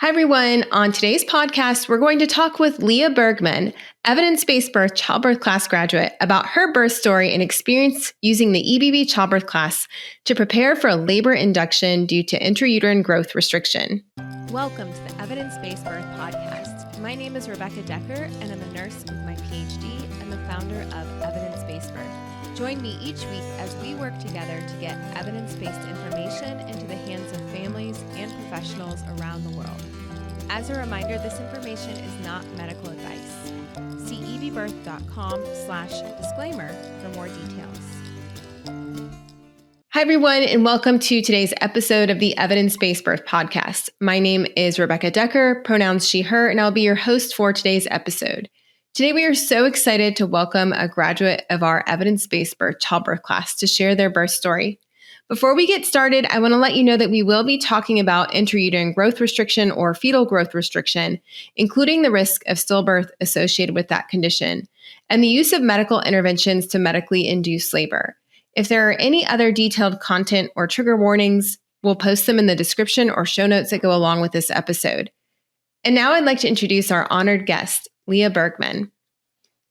Hi, everyone. On today's podcast, we're going to talk with Leah Bergman, evidence-based birth childbirth class graduate, about her birth story and experience using the EBB Childbirth Class to prepare for a labor induction due to intrauterine growth restriction. Welcome to the Evidence-Based Birth Podcast. My name is Rebecca Decker, and I'm a nurse with my PhD and the founder of Evidence-Based Birth. Join me each week as we work together to get evidence-based information into the hands of families and professionals around the world. As a reminder, this information is not medical advice. See ebbirth.com/disclaimer for more details. Hi, everyone, and welcome to today's episode of the Evidence-Based Birth Podcast. My name is Rebecca Decker, pronouns she, her, and I'll be your host for today's episode. Today, we are so excited to welcome a graduate of our Evidence-Based Birth Childbirth Class to share their birth story. Before we get started, I want to let you know that we will be talking about intrauterine growth restriction or fetal growth restriction, including the risk of stillbirth associated with that condition, and the use of medical interventions to medically induce labor. If there are any other detailed content or trigger warnings, we'll post them in the description or show notes that go along with this episode. And now I'd like to introduce our honored guest, Leah Bergman.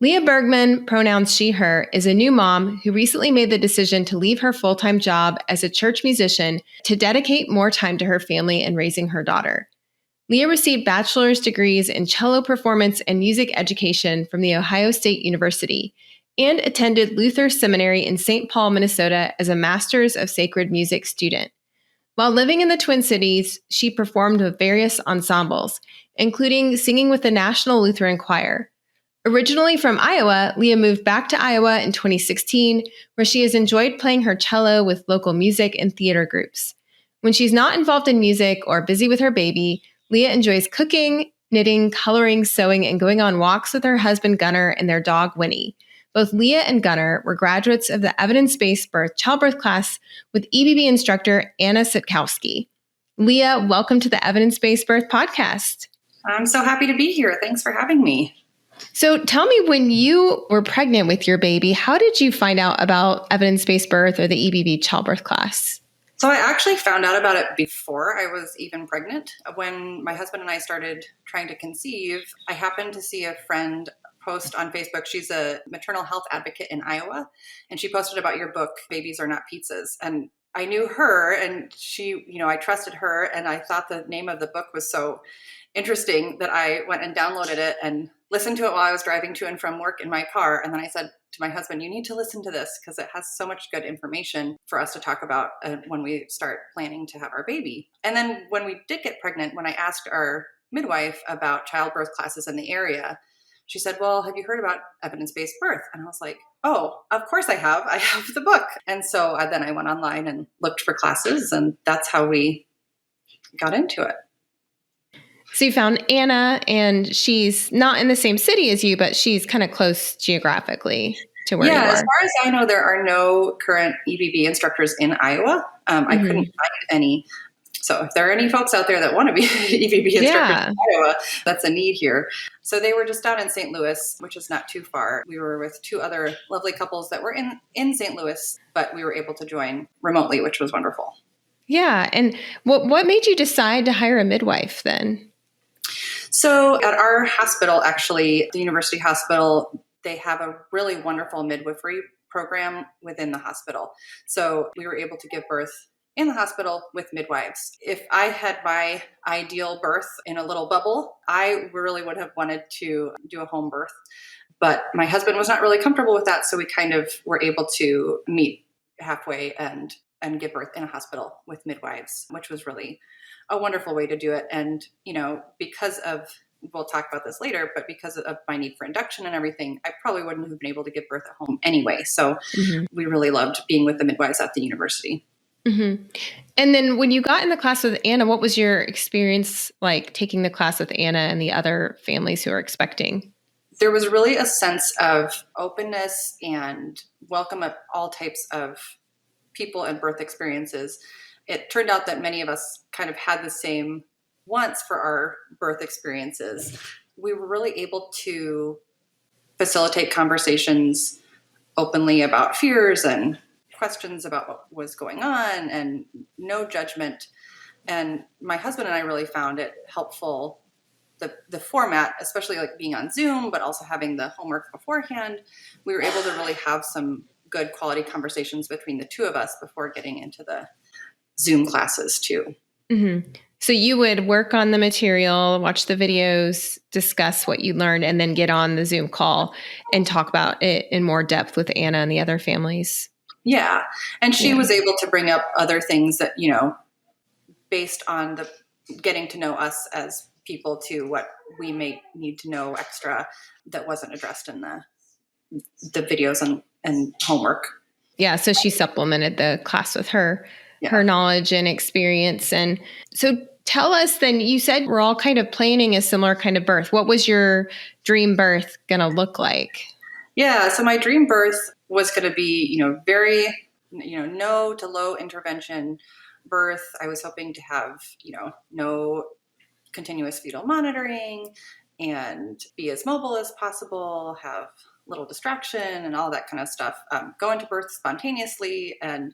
Leah Bergman, pronouns she, her, is a new mom who recently made the decision to leave her full-time job as a church musician to dedicate more time to her family and raising her daughter. Leah received bachelor's degrees in cello performance and music education from The Ohio State University and attended Luther Seminary in St. Paul, Minnesota as a Master's of Sacred Music student. While living in the Twin Cities, she performed with various ensembles, including singing with the National Lutheran Choir. Originally from Iowa, Leah moved back to Iowa in 2016, where she has enjoyed playing her cello with local music and theater groups. When she's not involved in music or busy with her baby, Leah enjoys cooking, knitting, coloring, sewing, and going on walks with her husband Gunnar and their dog Winnie. Both Leah and Gunnar were graduates of the Evidence-Based Birth Childbirth Class with EBB instructor Anna Sitkowski. Leah, welcome to the Evidence-Based Birth Podcast. I'm so happy to be here. Thanks for having me. So tell me, when you were pregnant with your baby, how did you find out about evidence-based birth or the EBB childbirth class? So I actually found out about it before I was even pregnant. When my husband and I started trying to conceive, I happened to see a friend post on Facebook. She's a maternal health advocate in Iowa, and she posted about your book, Babies Are Not Pizzas. And I knew her, and she, I trusted her, and I thought the name of the book was so interesting that I went and downloaded it and listened to it while I was driving to and from work in my car. And then I said to my husband, you need to listen to this because it has so much good information for us to talk about when we start planning to have our baby. And then when we did get pregnant, when I asked our midwife about childbirth classes in the area, she said, well, have you heard about evidence-based birth? And I was like, oh, of course I have. I have the book. And so then I went online and looked for classes, and that's how we got into it. So you found Anna, and she's not in the same city as you, but she's kind of close geographically to where you are. As far as I know, there are no current EBB instructors in Iowa. I couldn't find any. So if there are any folks out there that want to be EBB instructors in Iowa, that's a need here. So they were just down in St. Louis, which is not too far. We were with two other lovely couples that were in St. Louis, but we were able to join remotely, which was wonderful. Yeah. And what made you decide to hire a midwife then? So at our hospital, actually, the university hospital, they have a really wonderful midwifery program within the hospital. So we were able to give birth in the hospital with midwives. If I had my ideal birth in a little bubble, I really would have wanted to do a home birth. But my husband was not really comfortable with that. So we kind of were able to meet halfway and give birth in a hospital with midwives, which was really a wonderful way to do it. And, because of, we'll talk about this later, but because of my need for induction and everything, I probably wouldn't have been able to give birth at home anyway. So we really loved being with the midwives at the university. Mm-hmm. And then when you got in the class with Anna, what was your experience like taking the class with Anna and the other families who are expecting? There was really a sense of openness and welcome of all types of people and birth experiences. It turned out that many of us kind of had the same wants for our birth experiences. We were really able to facilitate conversations openly about fears and questions about what was going on, and no judgment. And my husband and I really found it helpful, the format, especially like being on Zoom, but also having the homework beforehand. We were able to really have some good quality conversations between the two of us before getting into the Zoom classes too. Mm-hmm. So you would work on the material, watch the videos, discuss what you learned, and then get on the Zoom call and talk about it in more depth with Anna and the other families. Yeah. And she was able to bring up other things that, based on the getting to know us as people too, what we may need to know extra that wasn't addressed in the videos and homework. Yeah. So she supplemented the class with her knowledge and experience. And so tell us then, you said we're all kind of planning a similar kind of birth. What was your dream birth going to look like? Yeah. So my dream birth was going to be, very, no to low intervention birth. I was hoping to have, no continuous fetal monitoring and be as mobile as possible, have little distraction and all that kind of stuff. Go into birth spontaneously, and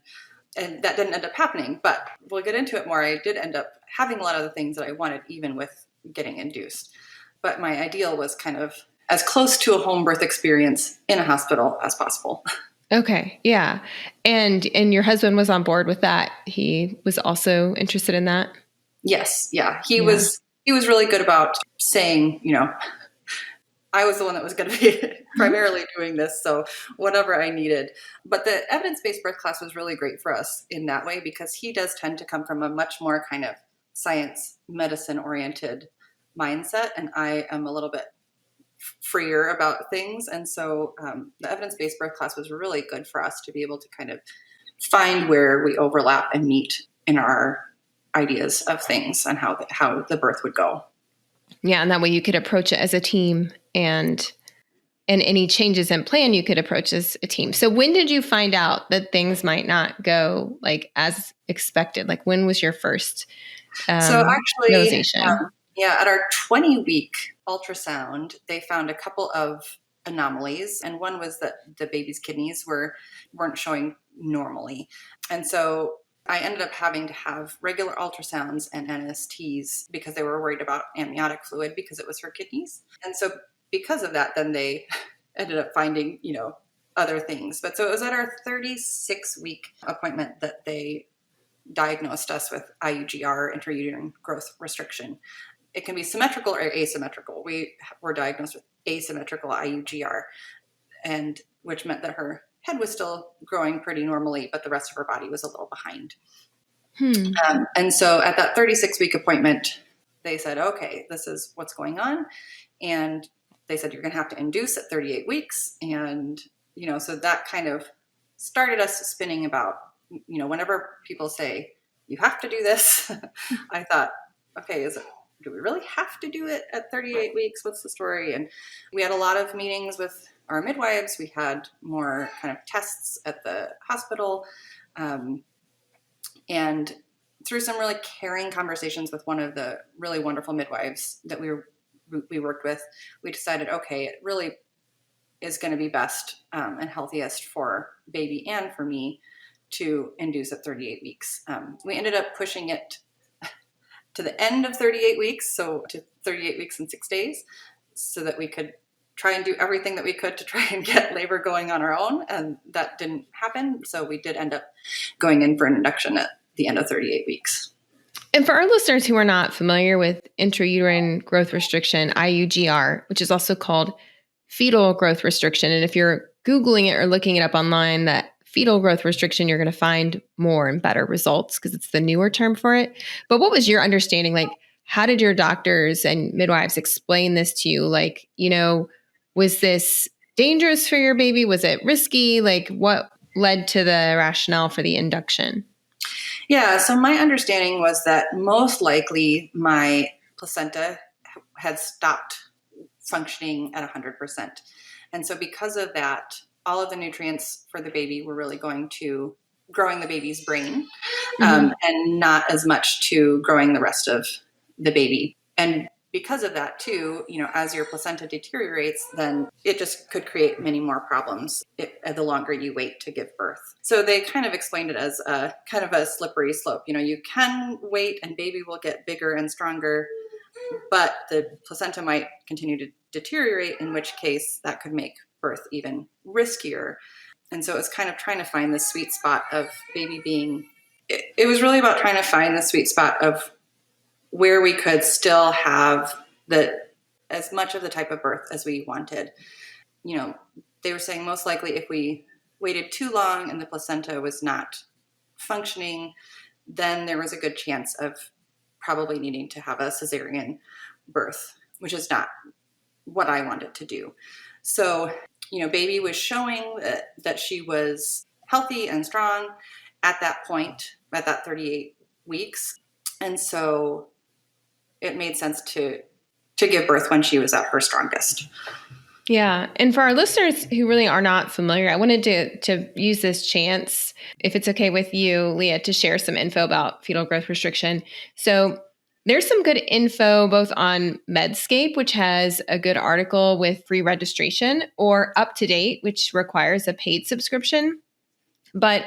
that didn't end up happening, but we'll get into it more. I did end up having a lot of the things that I wanted, even with getting induced. But my ideal was kind of as close to a home birth experience in a hospital as possible. Okay. Yeah. And your husband was on board with that. He was also interested in that. Yes. Yeah. He was really good about saying, I was the one that was going to be primarily doing this, so whatever I needed. But the evidence-based birth class was really great for us in that way, because he does tend to come from a much more kind of science, medicine-oriented mindset, and I am a little bit freer about things. And so the evidence-based birth class was really good for us to be able to kind of find where we overlap and meet in our ideas of things and how the birth would go. Yeah, and that way you could approach it as a team, and any changes in plan you could approach as a team. So when did you find out that things might not go like as expected? Like when was your first realization? At our 20-week ultrasound, they found a couple of anomalies, and one was that the baby's kidneys weren't showing normally. And so I ended up having to have regular ultrasounds and NSTs because they were worried about amniotic fluid because it was her kidneys. And so because of that, then they ended up finding, other things. But so it was at our 36-week appointment that they diagnosed us with IUGR, Intrauterine Growth Restriction. It can be symmetrical or asymmetrical. We were diagnosed with asymmetrical IUGR, and which meant that her head was still growing pretty normally, but the rest of her body was a little behind. And so at that 36-week appointment, they said, okay, this is what's going on. And they said, you're going to have to induce at 38 weeks. And, so that kind of started us spinning about, whenever people say, you have to do this, I thought, okay, do we really have to do it at 38 weeks? What's the story? And we had a lot of meetings with our midwives. We had more kind of tests at the hospital. And through some really caring conversations with one of the really wonderful midwives that we worked with, we decided, okay, it really is going to be best and healthiest for baby and for me to induce at 38 weeks. We ended up pushing it to the end of 38 weeks, so to 38 weeks and 6 days, so that we could try and do everything that we could to try and get labor going on our own. And that didn't happen. So we did end up going in for an induction at the end of 38 weeks. And for our listeners who are not familiar with intrauterine growth restriction, IUGR, which is also called fetal growth restriction. And if you're Googling it or looking it up online, that fetal growth restriction, you're going to find more and better results because it's the newer term for it. But what was your understanding? Like, how did your doctors and midwives explain this to you? Like, was this dangerous for your baby? Was it risky? Like, what led to the rationale for the induction? Yeah, so my understanding was that most likely my placenta had stopped functioning at 100%. And so because of that, all of the nutrients for the baby were really going to growing the baby's brain, and not as much to growing the rest of the baby. And because of that too, as your placenta deteriorates, then it just could create many more problems the longer you wait to give birth. So they kind of explained it as a kind of a slippery slope. You can wait and baby will get bigger and stronger, but the placenta might continue to deteriorate, in which case that could make birth even riskier. And so it was kind of trying to find the sweet spot of baby being, it was really about trying to find the sweet spot of where we could still have as much of the type of birth as we wanted. They were saying most likely if we waited too long and the placenta was not functioning, then there was a good chance of probably needing to have a cesarean birth, which is not what I wanted to do. So, baby was showing that she was healthy and strong at that point, at that 38 weeks. And so it made sense to give birth when she was at her strongest. Yeah. And for our listeners who really are not familiar, I wanted to use this chance, if it's okay with you, Leah, to share some info about fetal growth restriction. So there's some good info both on Medscape, which has a good article with free registration, or Up to Date, which requires a paid subscription. But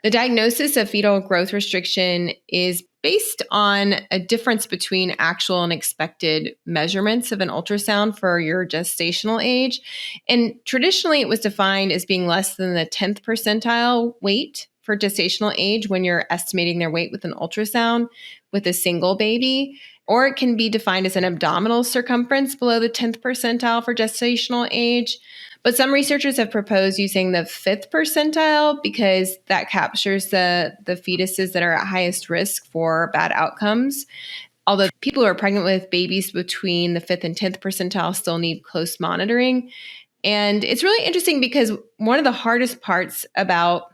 the diagnosis of fetal growth restriction is based on a difference between actual and expected measurements of an ultrasound for your gestational age. And traditionally, it was defined as being less than the 10th percentile weight for gestational age when you're estimating their weight with an ultrasound with a single baby. Or it can be defined as an abdominal circumference below the 10th percentile for gestational age. But some researchers have proposed using the 5th percentile because that captures the fetuses that are at highest risk for bad outcomes. Although people who are pregnant with babies between the 5th and 10th percentile still need close monitoring. And it's really interesting because one of the hardest parts about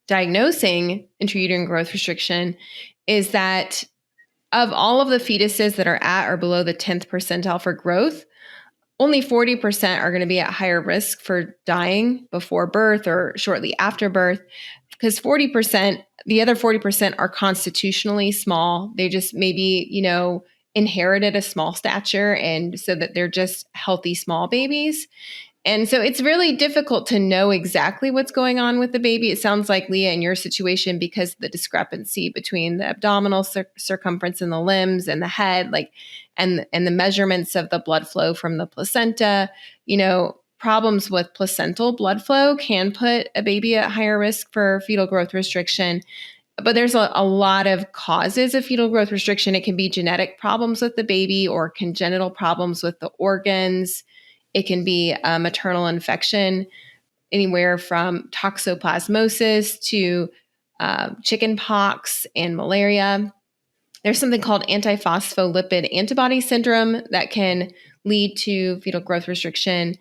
diagnosing intrauterine growth restriction is that of all of the fetuses that are at or below the 10th percentile for growth, only 40% are going to be at higher risk for dying before birth or shortly after birth, because the other 40% are constitutionally small. They just maybe, inherited a small stature, and so that they're just healthy small babies. And so it's really difficult to know exactly what's going on with the baby. It sounds like, Leah, in your situation, because of the discrepancy between the abdominal circumference and the limbs and the head, and the measurements of the blood flow from the placenta, problems with placental blood flow can put a baby at higher risk for fetal growth restriction. But there's a lot of causes of fetal growth restriction. It can be genetic problems with the baby or congenital problems with the organs. It can be a maternal infection, anywhere from toxoplasmosis to chicken pox and malaria. There's something called antiphospholipid antibody syndrome that can lead to fetal growth restriction,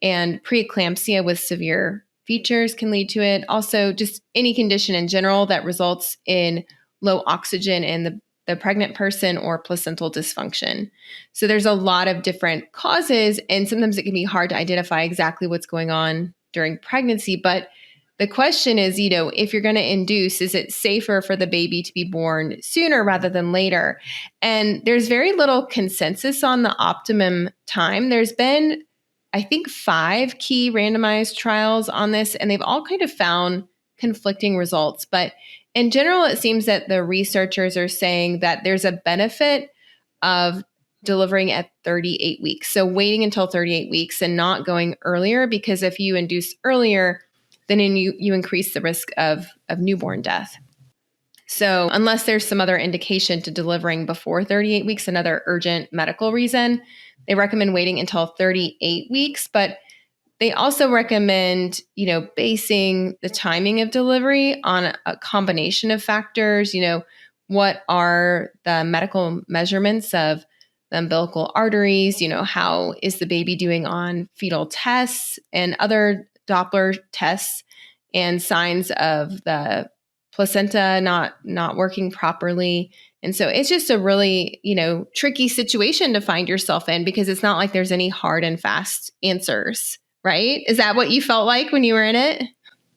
and preeclampsia with severe features can lead to it. Also, just any condition in general that results in low oxygen in the pregnant person or placental dysfunction. So there's a lot of different causes, and sometimes it can be hard to identify exactly what's going on during pregnancy. But the question is, if you're going to induce, is it safer for the baby to be born sooner rather than later? And there's very little consensus on the optimum time. There's been, I think, 5 key randomized trials on this, and they've all kind of found conflicting results. But in general, it seems that the researchers are saying that there's a benefit of delivering at 38 weeks. So waiting until 38 weeks and not going earlier, because if you induce earlier, then you increase the risk of newborn death. So unless there's some other indication to delivering before 38 weeks, another urgent medical reason, they recommend waiting until 38 weeks. But they also recommend, basing the timing of delivery on a combination of factors. What are the medical measurements of the umbilical arteries? How is the baby doing on fetal tests and other Doppler tests, and signs of the placenta not working properly. And so it's just a really, tricky situation to find yourself in, because it's not like there's any hard and fast answers. Right? Is that what you felt like when you were in it?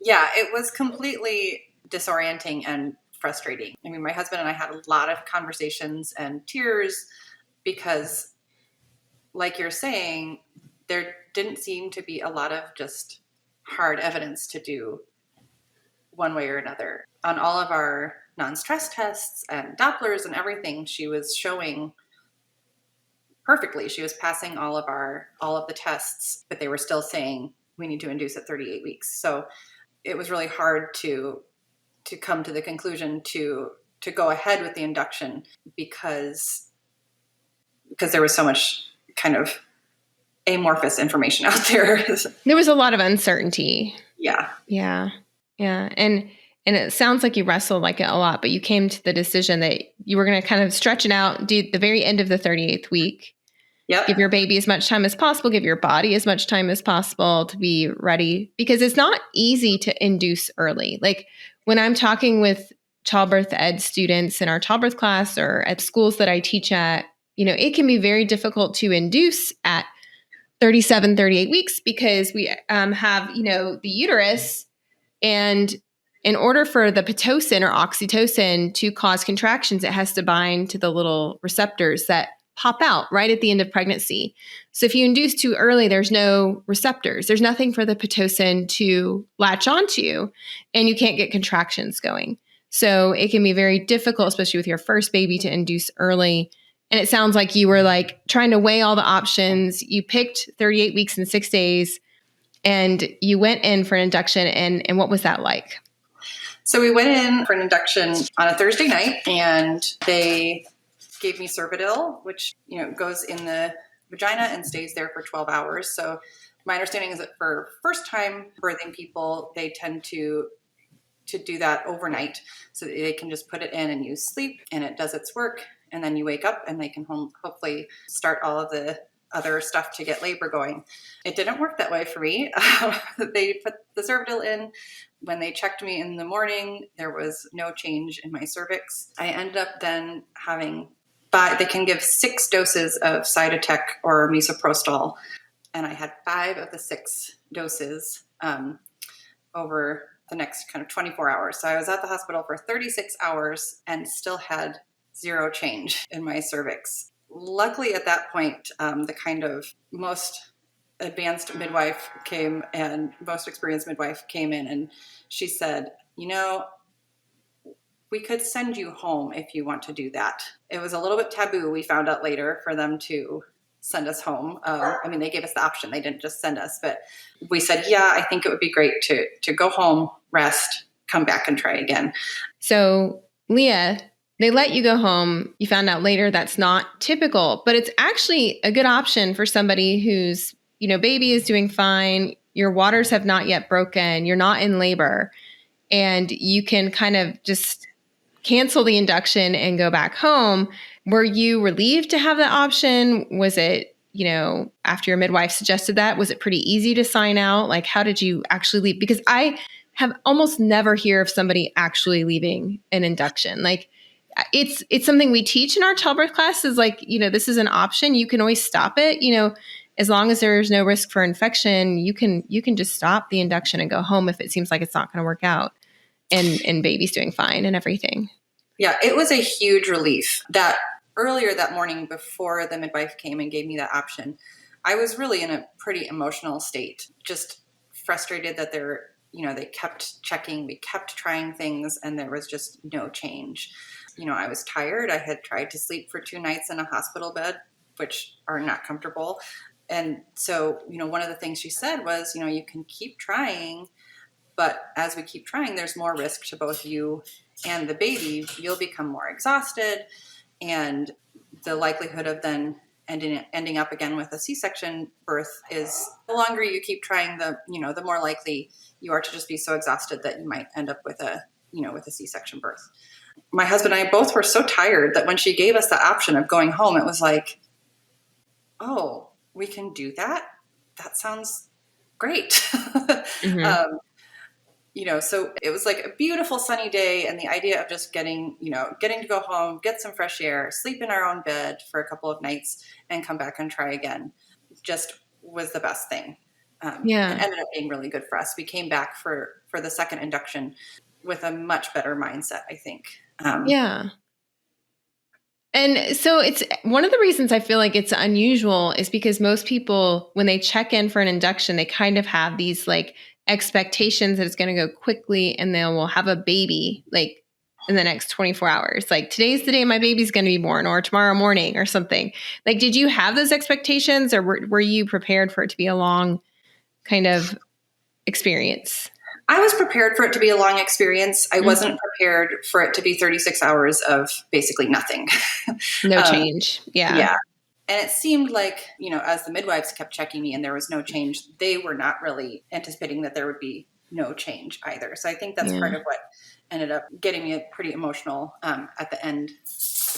Yeah, it was completely disorienting and frustrating. I mean, my husband and I had a lot of conversations and tears because like you're saying, there didn't seem to be a lot of just hard evidence to do one way or another. On all of our non-stress tests and Dopplers and everything, she was showing perfectly. She was passing all of the tests, but they were still saying we need to induce at 38 weeks. So it was really hard to come to the conclusion to go ahead with the induction because there was so much kind of amorphous information out there. There was a lot of uncertainty. Yeah. Yeah. Yeah. And it sounds like you wrestled like it a lot, but you came to the decision that you were going to kind of stretch it out, do the very end of the 38th week. Yep. Give your baby as much time as possible, give your body as much time as possible to be ready, because it's not easy to induce early. Like when I'm talking with childbirth ed students in our childbirth class or at schools that I teach at, it can be very difficult to induce at 37, 38 weeks because we have, the uterus, and in order for the Pitocin or oxytocin to cause contractions, it has to bind to the little receptors that pop out right at the end of pregnancy. So if you induce too early, there's no receptors. There's nothing for the Pitocin to latch onto, and you can't get contractions going. So it can be very difficult, especially with your first baby, to induce early. And it sounds like you were like trying to weigh all the options. You picked 38 weeks and 6 days, and you went in for an induction. And what was that like? So we went in for an induction on a Thursday night, and they gave me Cervidil, which, goes in the vagina and stays there for 12 hours. So my understanding is that for first-time birthing people, they tend to do that overnight so that they can just put it in and you sleep and it does its work. And then you wake up and they can hopefully start all of the other stuff to get labor going. It didn't work that way for me. They put the Cervidil in. When they checked me in the morning, there was no change in my cervix. I ended up then having they can give 6 doses of Cytotec or misoprostol, and I had 5 of the 6 doses over the next kind of 24 hours. So I was at the hospital for 36 hours and still had 0 change in my cervix. Luckily, at that point, the kind of most advanced midwife came and most experienced midwife came in, and she said, we could send you home if you want to do that. It was a little bit taboo, we found out later, for them to send us home. They gave us the option. They didn't just send us, but we said, yeah, I think it would be great to go home, rest, come back and try again. So, Leah, they let you go home. You found out later that's not typical, but it's actually a good option for somebody whose, baby is doing fine. Your waters have not yet broken. You're not in labor, and you can kind of just cancel the induction and go back home. Were you relieved to have that option? Was it, after your midwife suggested that, was it pretty easy to sign out? Like, how did you actually leave? Because I have almost never hear of somebody actually leaving an induction. Like, it's something we teach in our childbirth classes. Like, this is an option. You can always stop it. As long as there's no risk for infection, you can just stop the induction and go home if it seems like it's not going to work out, and baby's doing fine and everything. Yeah, it was a huge relief that earlier that morning before the midwife came and gave me that option, I was really in a pretty emotional state, just frustrated that they kept checking, we kept trying things, and there was just no change. I was tired. I had tried to sleep for 2 nights in a hospital bed, which are not comfortable. And so, one of the things she said was, you can keep trying, but as we keep trying, there's more risk to both you and the baby. You'll become more exhausted, and the likelihood of then ending up again with a C-section birth is, the longer you keep trying, the more likely you are to just be so exhausted that you might end up with a C-section birth. My husband and I both were so tired that when she gave us the option of going home, it was like, oh, we can do that? That sounds great. Mm-hmm. So it was like a beautiful sunny day, and the idea of just getting to go home, get some fresh air, sleep in our own bed for a couple of nights, and come back and try again just was the best thing. It ended up being really good for us. We came back for the second induction with a much better mindset, I think. And so it's one of the reasons I feel like it's unusual is because most people, when they check in for an induction, they kind of have these like expectations that it's going to go quickly and they will have a baby like in the next 24 hours. Like today's the day my baby's going to be born or tomorrow morning or something. Like, did you have those expectations or were you prepared for it to be a long kind of experience? I was prepared for it to be a long experience. I wasn't prepared for it to be 36 hours of basically nothing. No change. Yeah. And it seemed like, as the midwives kept checking me and there was no change, they were not really anticipating that there would be no change either. So I think that's part of what ended up getting me pretty emotional at the end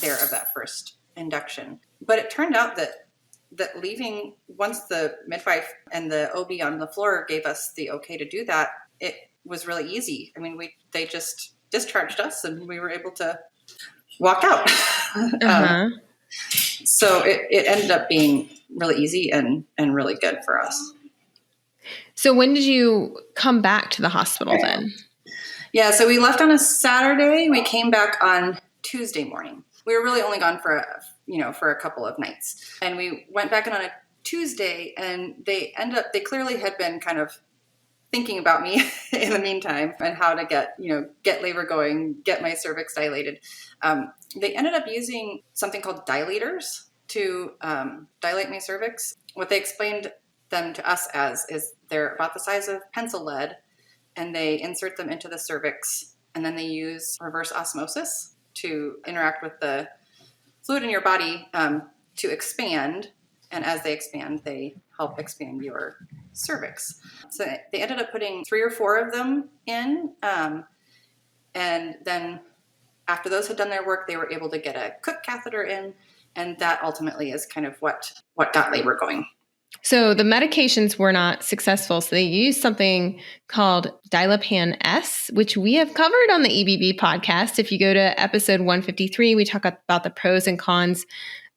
there of that first induction. But it turned out that leaving, once the midwife and the OB on the floor gave us the okay to do that, it was really easy. I mean, they just discharged us and we were able to walk out. So it ended up being really easy and really good for us. So when did you come back to the hospital then? Yeah, so we left on a Saturday. We came back on Tuesday morning. We were really only gone for a couple of nights. And we went back in on a Tuesday and they clearly had been kind of thinking about me in the meantime and how to get labor going, get my cervix dilated. They ended up using something called dilators to dilate my cervix. What they explained them to us as is they're about the size of pencil lead and they insert them into the cervix and then they use reverse osmosis to interact with the fluid in your body to expand. And as they expand, they help expand your cervix. So they ended up putting 3 or 4 of them in. And then after those had done their work, they were able to get a Cook catheter in. And that ultimately is kind of what got labor going. So the medications were not successful. So they used something called Dilapan S, which we have covered on the EBB podcast. If you go to episode 153, we talk about the pros and cons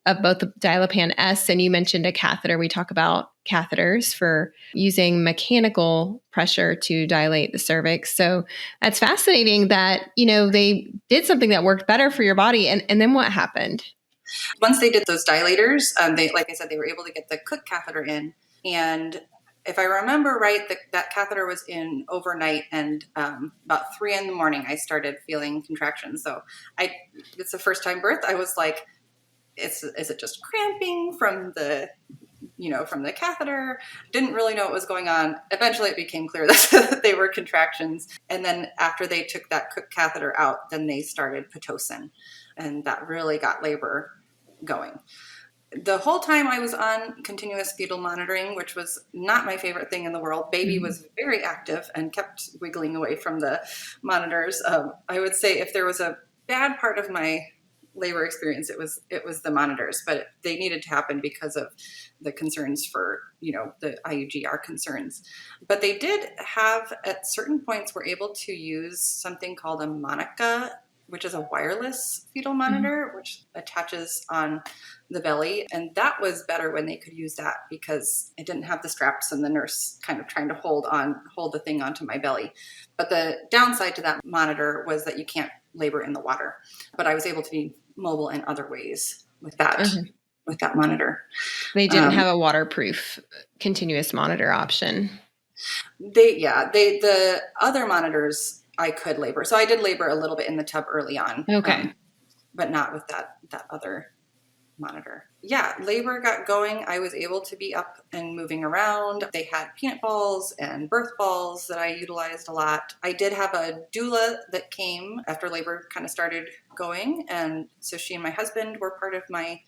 of both the Dilapan S, and you mentioned a catheter. We talk about catheters for using mechanical pressure to dilate the cervix. So that's fascinating that, they did something that worked better for your body. And then what happened? Once they did those dilators, like I said, they were able to get the Cook catheter in. And if I remember right, that catheter was in overnight, and about 3 a.m, I started feeling contractions. So it's the first time birth. I was like, is it just cramping from the catheter? Didn't really know what was going on. Eventually it became clear that they were contractions. And then after they took that Cook catheter out, then they started Pitocin. And that really got labor going. The whole time I was on continuous fetal monitoring, which was not my favorite thing in the world. Baby was very active and kept wiggling away from the monitors. I would say if there was a bad part of my labor experience, it was the monitors, but they needed to happen because of the concerns for, the IUGR concerns. But they did have, at certain points, were able to use something called a Monica, which is a wireless fetal monitor, which attaches on the belly. And that was better when they could use that because it didn't have the straps and the nurse kind of trying to hold the thing onto my belly. But the downside to that monitor was that you can't labor in the water. But I was able to be mobile in other ways with that with that monitor. They didn't have a waterproof continuous monitor option. The other monitors I could labor. So I did labor a little bit in the tub early on. Okay. But not with that other monitor. Yeah, labor got going. I was able to be up and moving around. They had peanut balls and birth balls that I utilized a lot. I did have a doula that came after labor kind of started going. And so she and my husband were part of my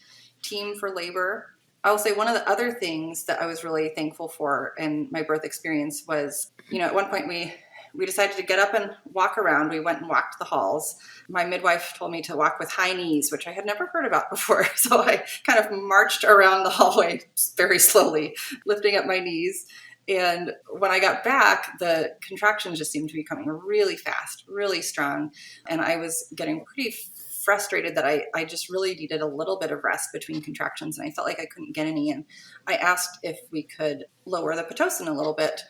team for labor. I will say one of the other things that I was really thankful for in my birth experience was, at one point we decided to get up and walk around. We went and walked the halls. My midwife told me to walk with high knees, which I had never heard about before. So I kind of marched around the hallway very slowly, lifting up my knees. And when I got back, the contractions just seemed to be coming really fast, really strong. And I was getting pretty frustrated that I just really needed a little bit of rest between contractions. And I felt like I couldn't get any in. I asked if we could lower the Pitocin a little bit.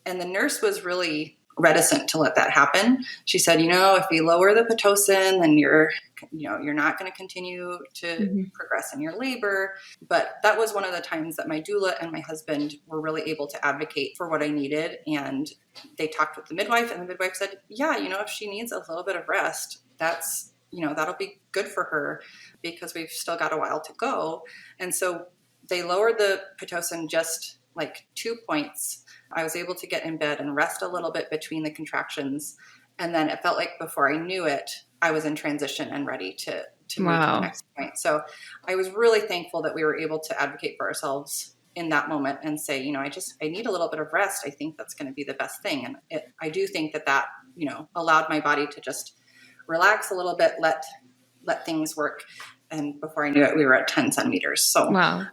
And the nurse was really reticent to let that happen. She said, if we lower the Pitocin, then you're not going to continue to progress in your labor. But that was one of the times that my doula and my husband were really able to advocate for what I needed. And they talked with the midwife, and the midwife said, yeah, if she needs a little bit of rest, that's, that'll be good for her because we've still got a while to go. And so they lowered the Pitocin just like 2 points. I was able to get in bed and rest a little bit between the contractions. And then it felt like before I knew it, I was in transition and ready to move to the next point. So I was really thankful that we were able to advocate for ourselves in that moment and say, I need a little bit of rest. I think that's going to be the best thing. And I do think that, allowed my body to just relax a little bit, let things work. And before I knew it, we were at 10 centimeters. So wow.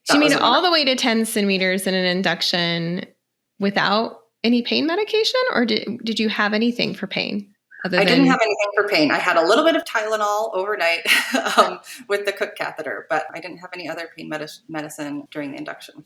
So you made it all the way to 10 centimeters in an induction without any pain medication, or did you have anything for pain? I didn't have anything for pain. I had a little bit of Tylenol overnight with the Cook catheter, but I didn't have any other pain medicine during the induction.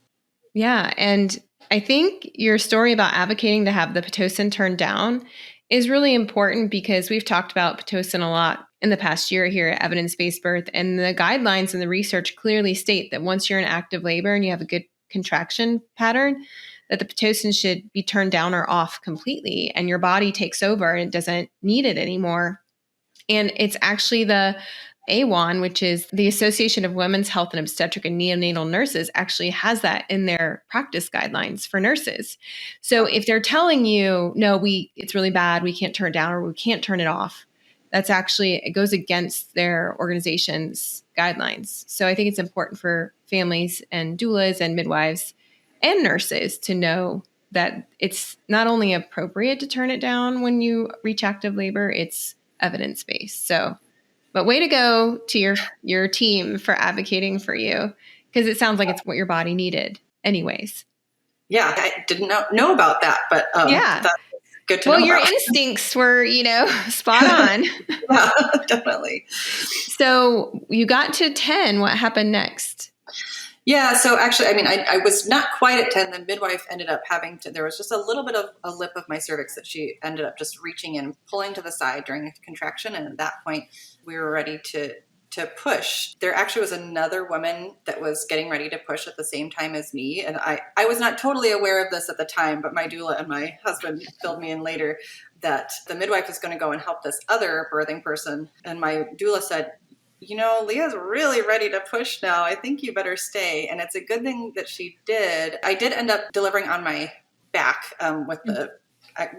Yeah. And I think your story about advocating to have the Pitocin turned down is really important because we've talked about Pitocin a lot in the past year here at Evidence-Based Birth. And the guidelines and the research clearly state that once you're in active labor and you have a good contraction pattern, that the Pitocin should be turned down or off completely, and your body takes over and it doesn't need it anymore. And it's actually the AWON, which is the Association of Women's Health and Obstetric and Neonatal Nurses, actually has that in their practice guidelines for nurses. So if they're telling you, no, it's really bad, we can't turn it down or we can't turn it off, that's actually, it goes against their organization's guidelines. So I think it's important for families and doulas and midwives and nurses to know that it's not only appropriate to turn it down when you reach active labor, it's evidence-based. So, but way to go to your team for advocating for you, because it sounds like it's what your body needed anyways. Yeah, I didn't know about that, but yeah, that's good to know. Well, your instincts were, spot on. Yeah, definitely. So you got to 10. What happened next? Yeah. So actually, I was not quite at 10. The midwife ended up there was just a little bit of a lip of my cervix that she ended up just reaching and pulling to the side during a contraction. And at that point, we were ready to push. There actually was another woman that was getting ready to push at the same time as me. And I was not totally aware of this at the time, but my doula and my husband filled me in later that the midwife was going to go and help this other birthing person. And my doula said, Leah's really ready to push now. I think you better stay. And it's a good thing that she did. I did end up delivering on my back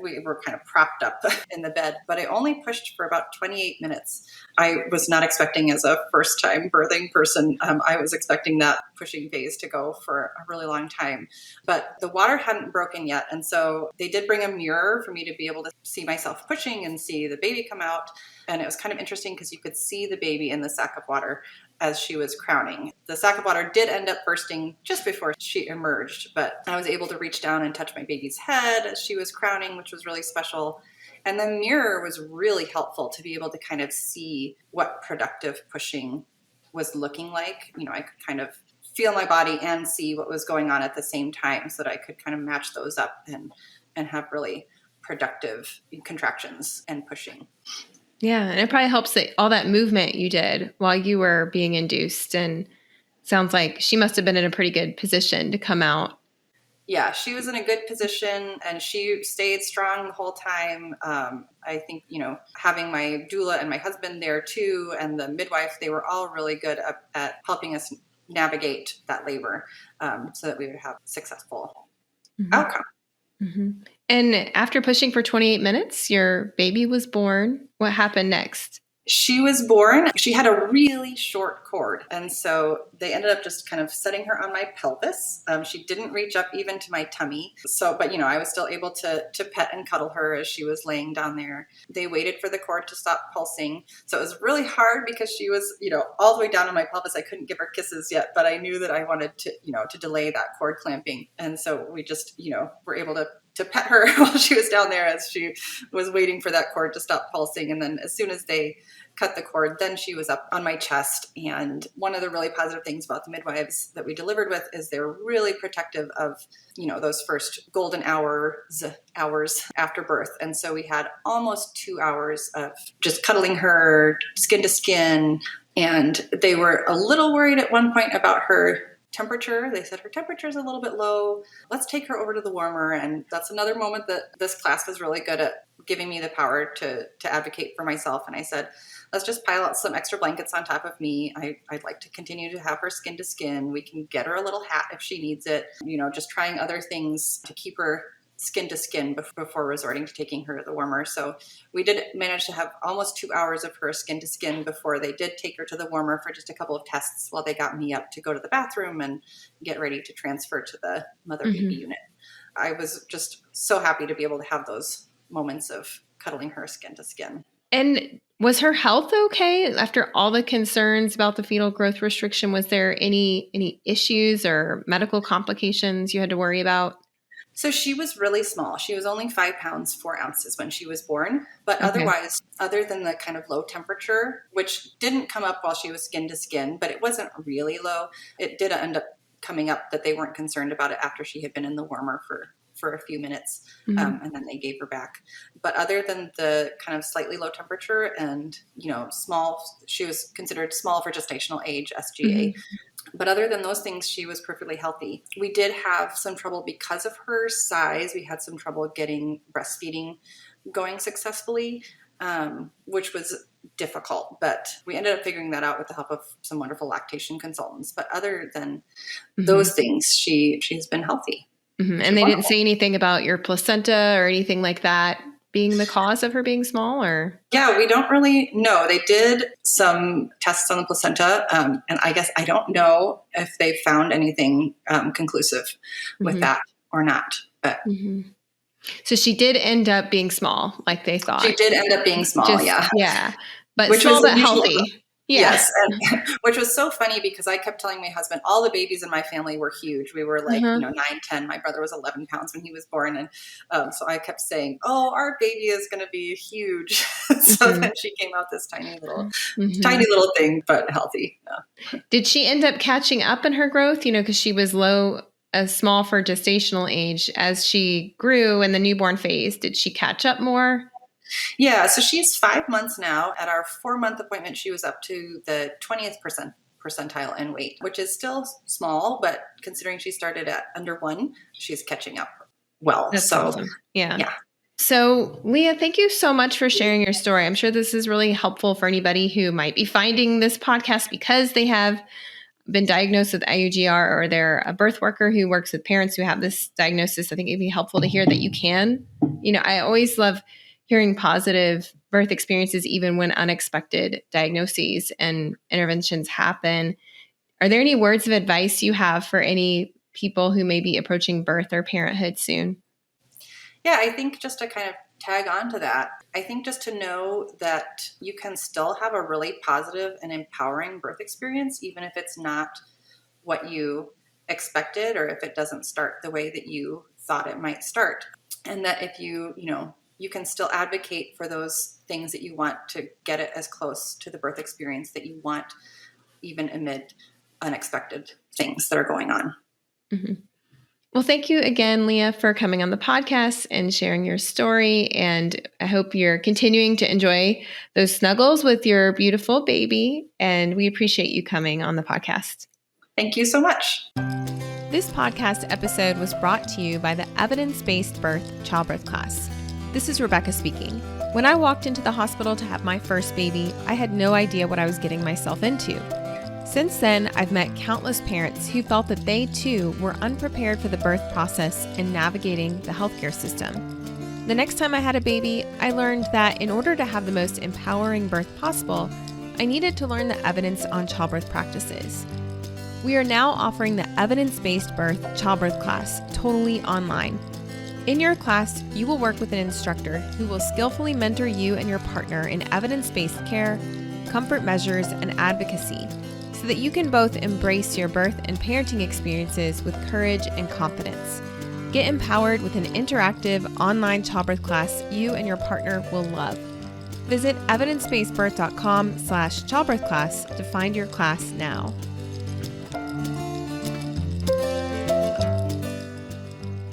we were kind of propped up in the bed, but I only pushed for about 28 minutes. I was not expecting, as a first-time birthing person, I was expecting that pushing phase to go for a really long time. But the water hadn't broken yet, and so they did bring a mirror for me to be able to see myself pushing and see the baby come out. And it was kind of interesting because you could see the baby in the sack of water as she was crowning. The sack of water did end up bursting just before she emerged, but I was able to reach down and touch my baby's head as she was crowning, which was really special. And the mirror was really helpful to be able to kind of see what productive pushing was looking like. I could kind of feel my body and see what was going on at the same time so that I could kind of match those up and have really productive contractions and pushing. Yeah. And it probably helps that all that movement you did while you were being induced, and sounds like she must have been in a pretty good position to come out. Yeah, she was in a good position and she stayed strong the whole time. I think, having my doula and my husband there too, and the midwife, they were all really good at helping us navigate that labor so that we would have successful outcome. Mm-hmm. And after pushing for 28 minutes, your baby was born. What happened next? She was born. She had a really short cord. And so they ended up just kind of setting her on my pelvis. She didn't reach up even to my tummy. But I was still able to pet and cuddle her as she was laying down there. They waited for the cord to stop pulsing. So it was really hard because she was, all the way down on my pelvis. I couldn't give her kisses yet, but I knew that I wanted to, to delay that cord clamping. And so we just, were able to pet her while she was down there as she was waiting for that cord to stop pulsing. And then as soon as they cut the cord, then she was up on my chest. And one of the really positive things about the midwives that we delivered with is they're really protective of, those first golden hours after birth. And so we had almost 2 hours of just cuddling her skin to skin. And they were a little worried at one point about her temperature. They said her temperature is a little bit low. Let's take her over to the warmer. And that's another moment that this class was really good at giving me the power to advocate for myself. And I said, let's just pile out some extra blankets on top of me. I'd like to continue to have her skin to skin. We can get her a little hat if she needs it. Just trying other things to keep her skin to skin before resorting to taking her to the warmer. So we did manage to have almost 2 hours of her skin to skin before they did take her to the warmer for just a couple of tests while they got me up to go to the bathroom and get ready to transfer to the mother baby unit. I was just so happy to be able to have those moments of cuddling her skin to skin. And was her health okay after all the concerns about the fetal growth restriction? Was there any issues or medical complications you had to worry about? So she was really small. She was only 5 pounds, 4 ounces when she was born. But otherwise, other than the kind of low temperature, which didn't come up while she was skin to skin, but it wasn't really low, it did end up coming up that they weren't concerned about it after she had been in the warmer for a few minutes, and then they gave her back. But other than the kind of slightly low temperature and, small, she was considered small for gestational age, SGA. But other than those things, she was perfectly healthy. We did have some trouble because of her size. We had some trouble getting breastfeeding going successfully, which was difficult. But we ended up figuring that out with the help of some wonderful lactation consultants. But other than those things, she's been healthy. And they didn't say anything about your placenta or anything like that being the cause of her being small, or? Yeah, we don't really know. They did some tests on the placenta, and I guess I don't know if they found anything conclusive with that or not. But So she did end up being small, like they thought. She did end up being small, yeah, but which small was but healthy. Yes, and, which was so funny because I kept telling my husband, all the babies in my family were huge. We were like, 9, 10. My brother was 11 pounds when he was born. And so I kept saying, our baby is going to be huge. So then she came out this tiny little thing, but healthy. Yeah. Did she end up catching up in her growth? Because she was small for gestational age. As she grew in the newborn phase, did she catch up more? Yeah, so she's 5 months now. At our 4-month appointment, she was up to the 20th percentile in weight, which is still small, but considering she started at under 1, she's catching up well. That's awesome. Yeah. So, Leah, thank you so much for sharing your story. I'm sure this is really helpful for anybody who might be finding this podcast because they have been diagnosed with IUGR or they're a birth worker who works with parents who have this diagnosis. I think it'd be helpful to hear that you can. I always love hearing positive birth experiences, even when unexpected diagnoses and interventions happen. Are there any words of advice you have for any people who may be approaching birth or parenthood soon? Yeah, I think just to kind of tag on to that, I think just to know that you can still have a really positive and empowering birth experience, even if it's not what you expected or if it doesn't start the way that you thought it might start. And that if you can still advocate for those things that you want to get it as close to the birth experience that you want, even amid unexpected things that are going on. Well, thank you again, Leah, for coming on the podcast and sharing your story. And I hope you're continuing to enjoy those snuggles with your beautiful baby. And we appreciate you coming on the podcast. Thank you so much. This podcast episode was brought to you by the Evidence-Based Childbirth Class. This is Rebecca speaking. When I walked into the hospital to have my first baby, I had no idea what I was getting myself into. Since then, I've met countless parents who felt that they too were unprepared for the birth process and navigating the healthcare system. The next time I had a baby, I learned that in order to have the most empowering birth possible, I needed to learn the evidence on childbirth practices. We are now offering the Evidence-Based Childbirth Class totally online. In your class, you will work with an instructor who will skillfully mentor you and your partner in evidence-based care, comfort measures, and advocacy, so that you can both embrace your birth and parenting experiences with courage and confidence. Get empowered with an interactive online childbirth class you and your partner will love. Visit evidencebasebirth.com/childbirth class to find your class now.